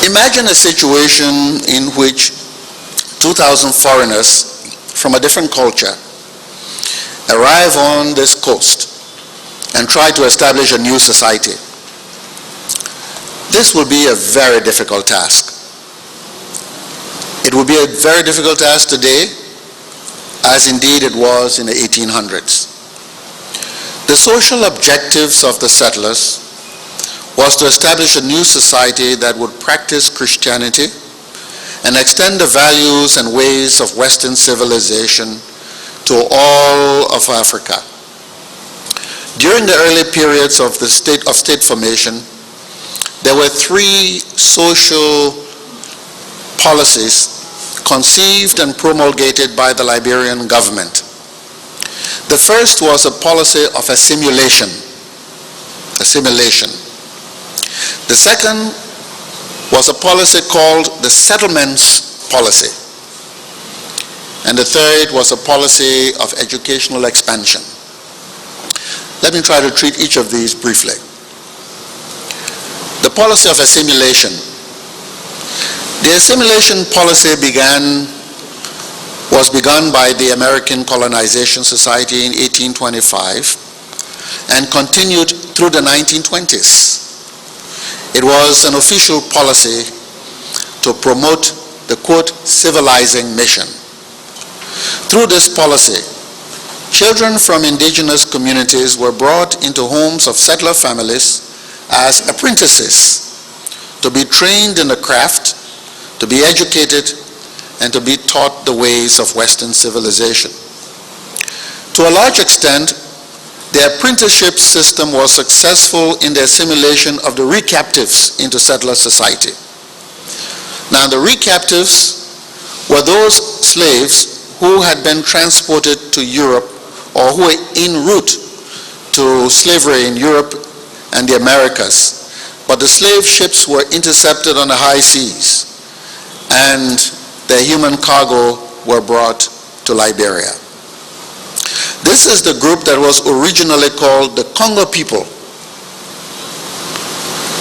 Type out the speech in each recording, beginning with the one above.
Imagine a situation in which 2,000 foreigners from a different culture arrive on this coast and try to establish a new society. This will be a very difficult task. It will be a very difficult task today, as indeed it was in the 1800s. The social objectives of the settlers was to establish a new society that would practice Christianity and extend the values and ways of Western civilization to all of Africa. During the early periods of the state formation, there were three social policies conceived and promulgated by the Liberian government. The first was a policy of assimilation. The second was a policy called the settlements policy. And the third was a policy of educational expansion. Let me try to treat each of these briefly. The policy of assimilation. The assimilation policy was begun by the American Colonization Society in 1825 and continued through the 1920s. It was an official policy to promote the, quote, civilizing mission. Through this policy, children from indigenous communities were brought into homes of settler families as apprentices to be trained in the craft, to be educated, and to be taught the ways of Western civilization. To a large extent, the apprenticeship system was successful in the assimilation of the recaptives into settler society. Now, the recaptives were those slaves who had been transported to Europe or who were en route to slavery in Europe and the Americas. But the slave ships were intercepted on the high seas and their human cargo were brought to Liberia. This is the group that was originally called the Congo people.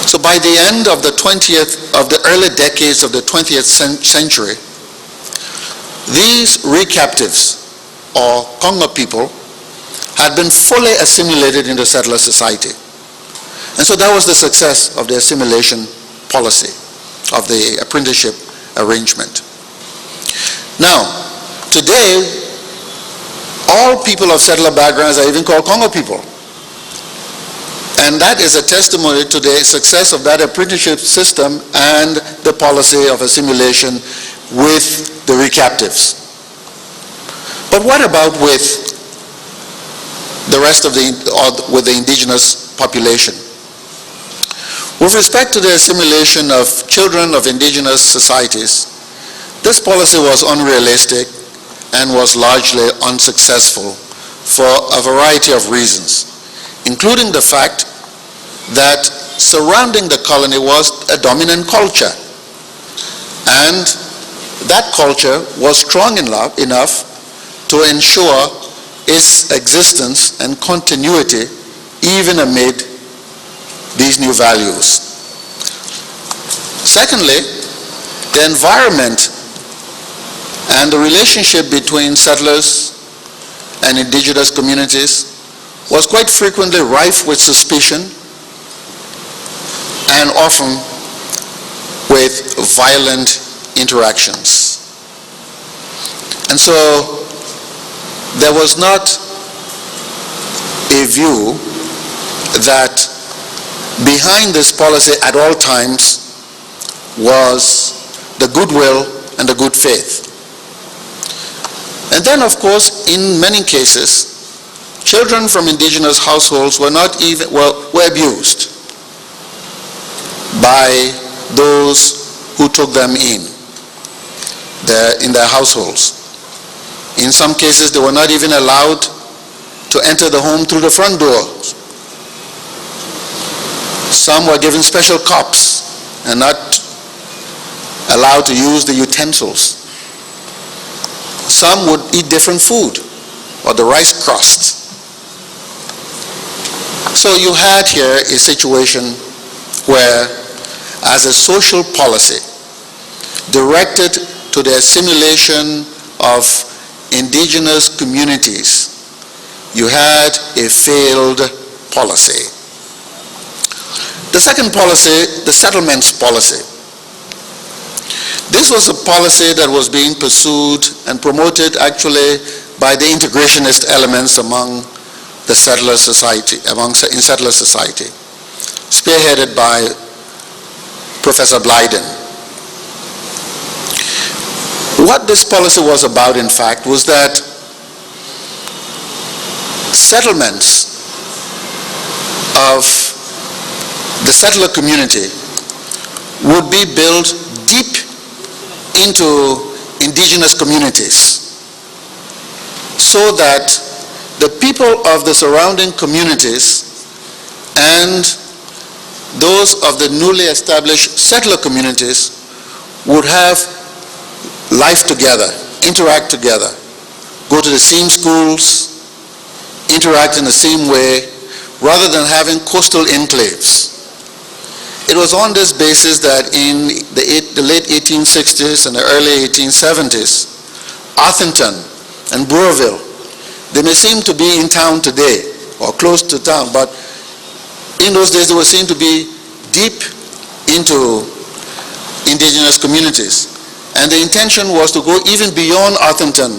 So by the end of the early decades of the 20th century, these recaptives, or Congo people, had been fully assimilated into settler society. And so that was the success of the assimilation policy, of the apprenticeship arrangement. Now, today, all people of settler backgrounds are even called Congo people. And that is a testimony to the success of that apprenticeship system and the policy of assimilation with the recaptives. But what about with the rest of with the indigenous population? With respect to the assimilation of children of indigenous societies, this policy was unrealistic and was largely unsuccessful for a variety of reasons, including the fact that surrounding the colony was a dominant culture, and that culture was strong enough to ensure its existence and continuity even amid these new values. Secondly, the environment and the relationship between settlers and indigenous communities was quite frequently rife with suspicion and often with violent interactions. And so there was not a view that behind this policy at all times was the goodwill and the good faith. And then, of course, in many cases, children from indigenous households were were abused by those who took them in their households. In some cases, they were not even allowed to enter the home through the front door. Some were given special cups and not allowed to use the utensils. Some would eat different food, or the rice crust. So you had here a situation where, as a social policy directed to the assimilation of indigenous communities, you had a failed policy. The second policy, the settlements policy. This was a policy that was being pursued and promoted actually by the integrationist elements among the settler society, in settler society, spearheaded by Professor Blyden. What this policy was about, in fact, was that settlements of the settler community would be built deep into indigenous communities, so that the people of the surrounding communities and those of the newly established settler communities would have life together, interact together, go to the same schools, interact in the same way, rather than having coastal enclaves. It was on this basis that in the late 1860s and the early 1870s, Arthington and Brewerville, they may seem to be in town today, or close to town, but in those days they were seen to be deep into indigenous communities. And the intention was to go even beyond Arthington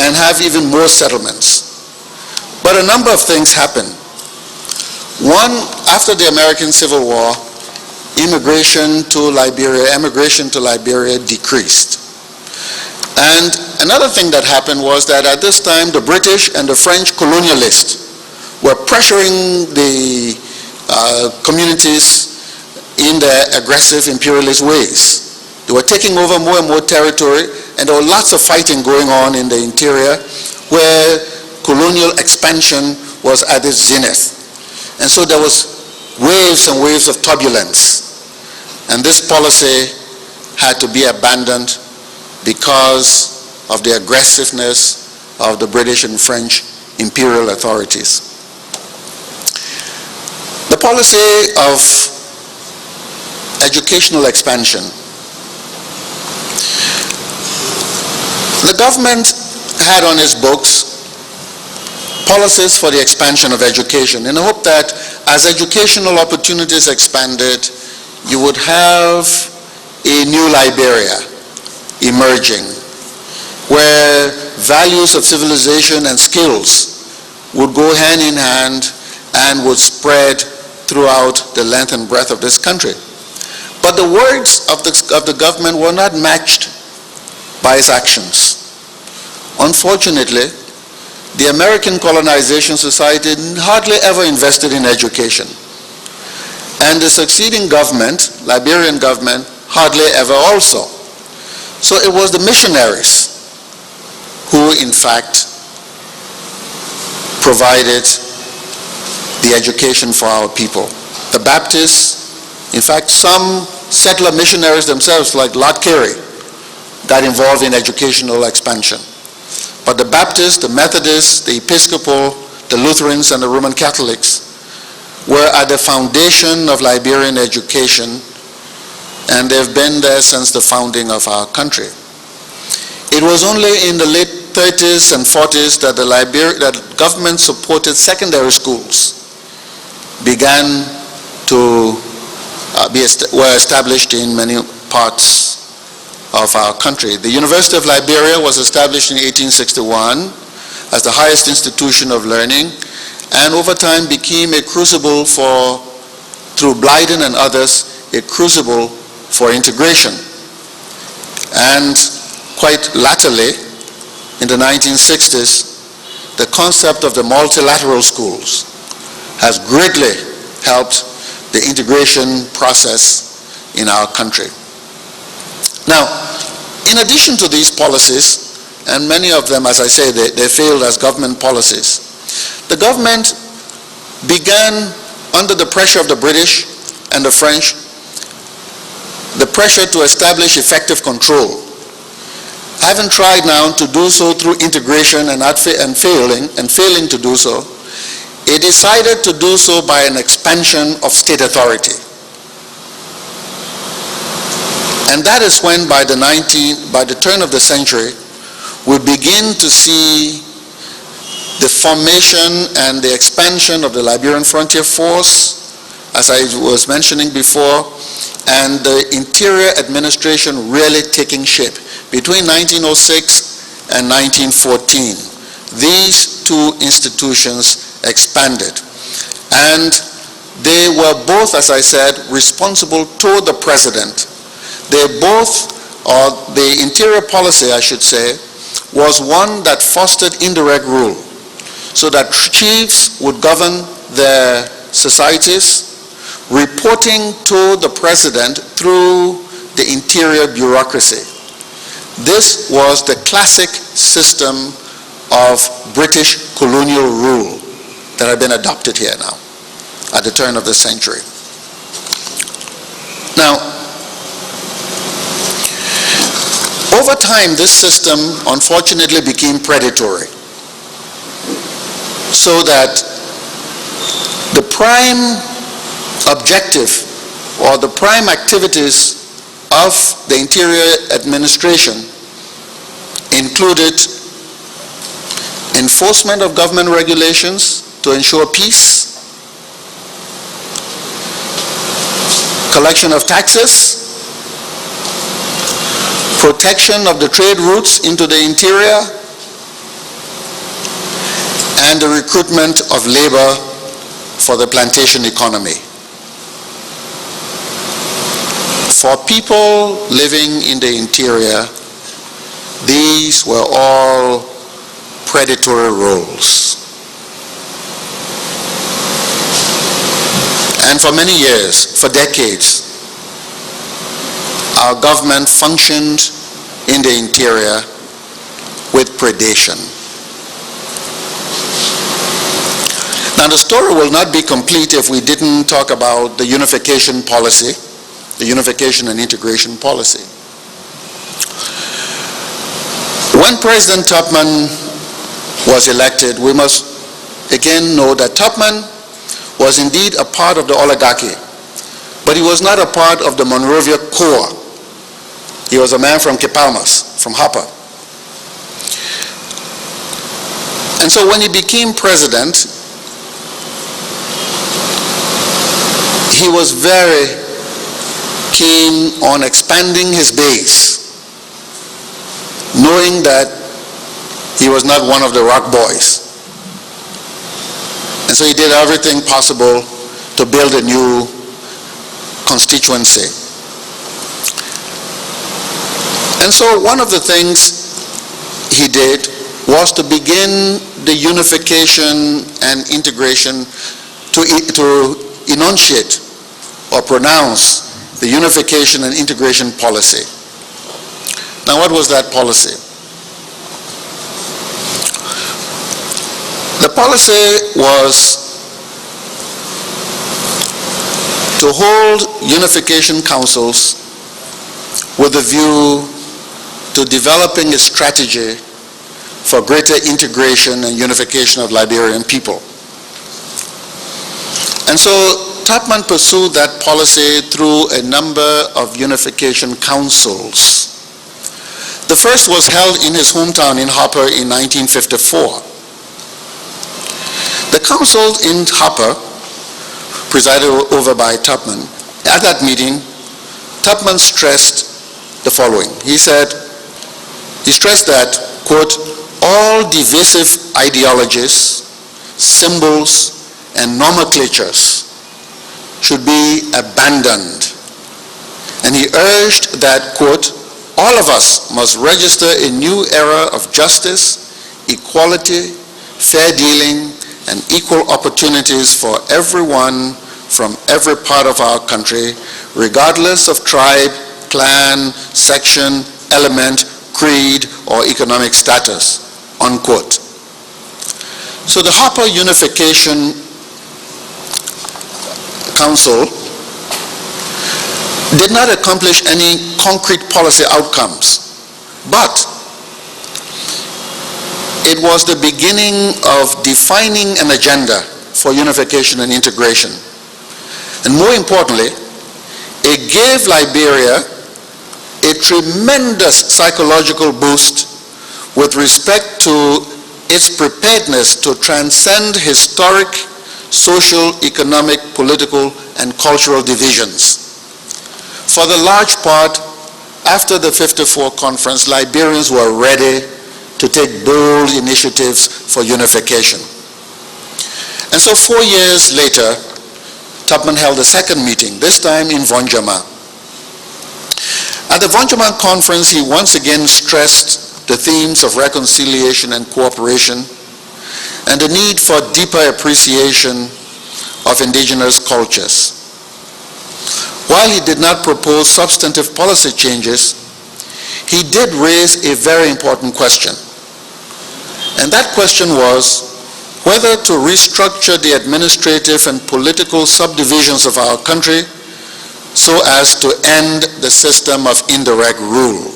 and have even more settlements. But a number of things happened. One, after the American Civil War, emigration to Liberia decreased. And another thing that happened was that at this time, the British and the French colonialists were pressuring the communities in their aggressive imperialist ways. They were taking over more and more territory, and there were lots of fighting going on in the interior where colonial expansion was at its zenith. And so there was waves and waves of turbulence. And this policy had to be abandoned because of the aggressiveness of the British and French imperial authorities. The policy of educational expansion. The government had on its books policies for the expansion of education in the hope that as educational opportunities expanded, you would have a new Liberia emerging, where values of civilization and skills would go hand in hand and would spread throughout the length and breadth of this country. But the words of the government were not matched by its actions. Unfortunately, the American Colonization Society hardly ever invested in education. And the succeeding government, Liberian government, hardly ever also. So it was the missionaries who, in fact, provided the education for our people. The Baptists, in fact, some settler missionaries themselves, like Lord Carey, got involved in educational expansion. But the Baptists, the Methodists, the Episcopal, the Lutherans, and the Roman Catholics were at the foundation of Liberian education, and they've been there since the founding of our country. It was only in the late 30s and 40s that that government-supported secondary schools began to were established in many parts of our country. The University of Liberia was established in 1861 as the highest institution of learning, and over time became a crucible for, through Blyden and others, a crucible for integration. And quite latterly, in the 1960s, the concept of the multilateral schools has greatly helped the integration process in our country. Now, in addition to these policies, and many of them, as I say, they failed as government policies, the government began, under the pressure of the British and the French, the pressure to establish effective control. Having tried now to do so through integration and failing to do so, it decided to do so by an expansion of state authority. And that is when by the turn of the century, we begin to see the formation and the expansion of the Liberian Frontier Force, as I was mentioning before, and the interior administration really taking shape. Between 1906 and 1914, these two institutions expanded. And they were both, as I said, responsible to the president. They both, or the interior policy, I should say, was one that fostered indirect rule, so that chiefs would govern their societies, reporting to the president through the interior bureaucracy. This was the classic system of British colonial rule that had been adopted here now at the turn of the century. Now, over time, this system unfortunately became predatory, so that the prime objective or the prime activities of the interior administration included enforcement of government regulations to ensure peace, collection of taxes, protection of the trade routes into the interior, and the recruitment of labor for the plantation economy. For people living in the interior, these were all predatory roles. And for many years, for decades, our government functioned in the interior with predation. Now, the story will not be complete if we didn't talk about the unification policy, the unification and integration policy. When President Tubman was elected, we must again know that Tubman was indeed a part of the oligarchy, but he was not a part of the Monrovia core. He was a man from Kipalmas, from Hopper. And so when he became president, he was very keen on expanding his base, knowing that he was not one of the rock boys. And so he did everything possible to build a new constituency. And so one of the things he did was to begin the unification and integration, to enunciate or pronounce the unification and integration policy. Now, what was that policy? The policy was to hold unification councils with a view to developing a strategy for greater integration and unification of Liberian people. And so Tubman pursued that policy through a number of unification councils. The first was held in his hometown in Hopper in 1954. The council in Hopper, presided over by Tubman, at that meeting, Tubman stressed the following. He stressed that, quote, all divisive ideologies, symbols, and nomenclatures should be abandoned. And he urged that, quote, all of us must register a new era of justice, equality, fair dealing, and equal opportunities for everyone from every part of our country, regardless of tribe, clan, section, element, creed, or economic status, unquote. So the Hopper Unification Council did not accomplish any concrete policy outcomes, but it was the beginning of defining an agenda for unification and integration. And more importantly, it gave Liberia tremendous psychological boost with respect to its preparedness to transcend historic, social, economic, political, and cultural divisions. For the large part, after the '54 conference, Liberians were ready to take bold initiatives for unification. And so 4 years later, Tubman held a second meeting, this time in Vonjama. At the Vonjama conference, he once again stressed the themes of reconciliation and cooperation and the need for deeper appreciation of indigenous cultures. While he did not propose substantive policy changes, he did raise a very important question. And that question was whether to restructure the administrative and political subdivisions of our country so as to end the system of indirect rule.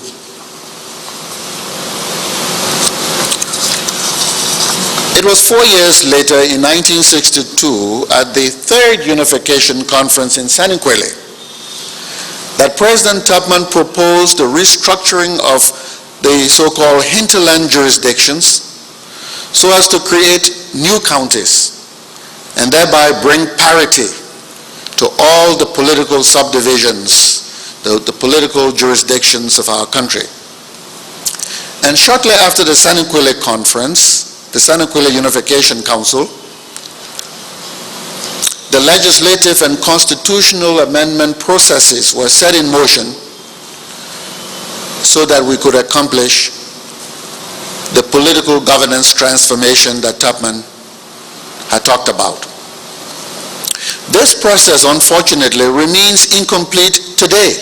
It was 4 years later, in 1962, at the third Unification Conference in Saniquele, that President Tubman proposed the restructuring of the so-called hinterland jurisdictions so as to create new counties and thereby bring parity to all the political subdivisions, the political jurisdictions of our country. And shortly after the Saniquele Conference, the Saniquele Unification Council, the legislative and constitutional amendment processes were set in motion so that we could accomplish the political governance transformation that Tubman had talked about. This process, unfortunately, remains incomplete today.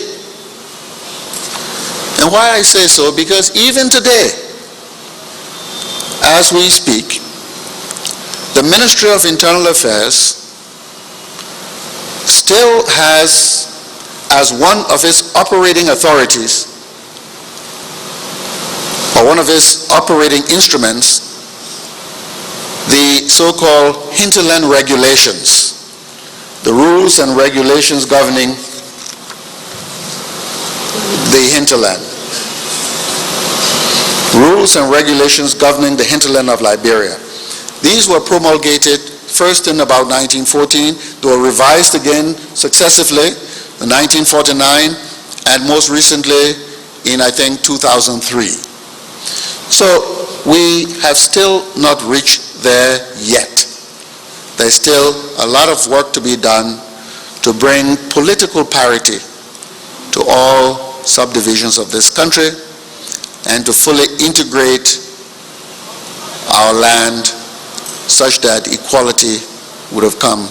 And why I say so, because even today, as we speak, the Ministry of Internal Affairs still has as one of its operating authorities, or one of its operating instruments, the so-called hinterland regulations, the rules and regulations governing the hinterland. Rules and regulations governing the hinterland of Liberia. These were promulgated first in about 1914, they were revised again successively in 1949, and most recently in, I think, 2003. So we have still not reached there yet. There's still a lot of work to be done to bring political parity to all subdivisions of this country and to fully integrate our land such that equality would have come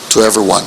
to everyone.